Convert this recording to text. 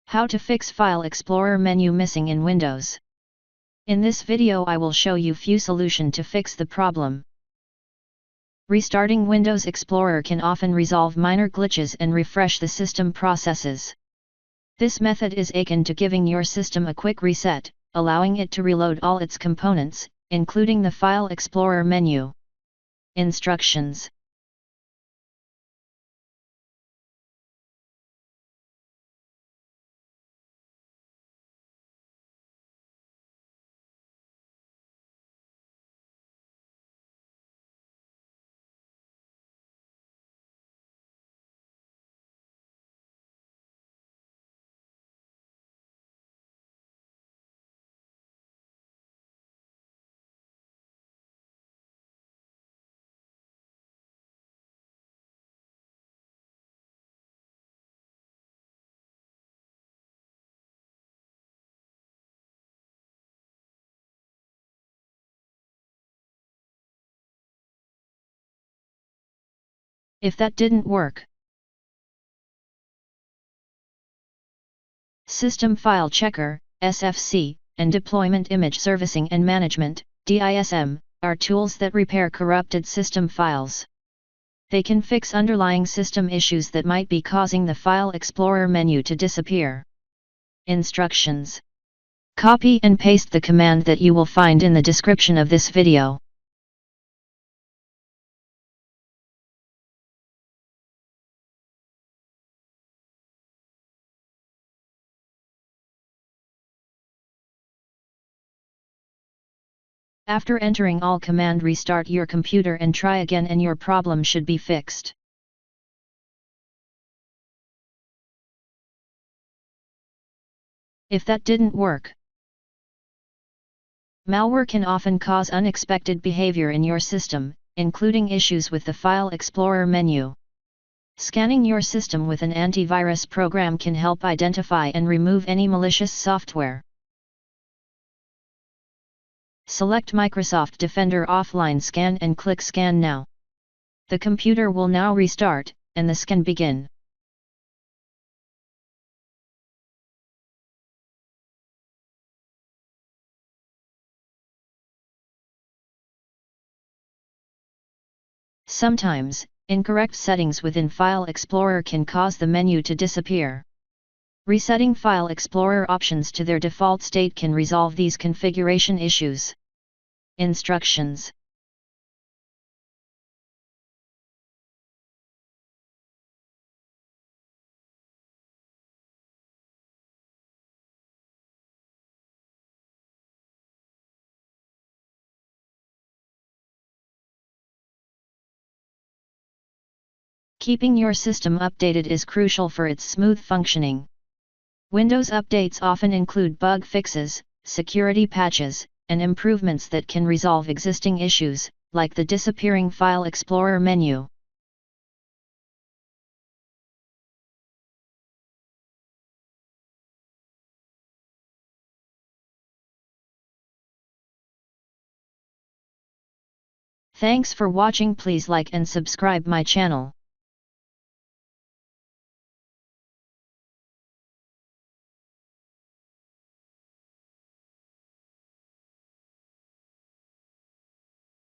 How to fix File Explorer menu missing in Windows. In this video I will show you few solution to fix the problem. Restarting Windows Explorer can often resolve minor glitches and refresh the system processes. This method is akin to giving your system a quick reset, allowing it to reload all its components, including the File Explorer menu. Instructions. If that didn't work, System File Checker, SFC, and Deployment Image Servicing and Management, DISM, are tools that repair corrupted system files. They can fix underlying system issues that might be causing the File Explorer menu to disappear. Instructions. Copy and paste the command that you will find in the description of this video. After entering all command, restart your computer and try again and your problem should be fixed. If that didn't work, malware can often cause unexpected behavior in your system, including issues with the File Explorer menu. Scanning your system with an antivirus program can help identify and remove any malicious software. Select Microsoft Defender Offline Scan and click Scan Now. The computer will now restart, and the scan begin. Sometimes, incorrect settings within File Explorer can cause the menu to disappear. Resetting File Explorer options to their default state can resolve these configuration issues. Instructions. Keeping your system updated is crucial for its smooth functioning. Windows updates often include bug fixes, security patches, and improvements that can resolve existing issues, like the disappearing File Explorer menu. Thanks for watching. Please like and subscribe my channel.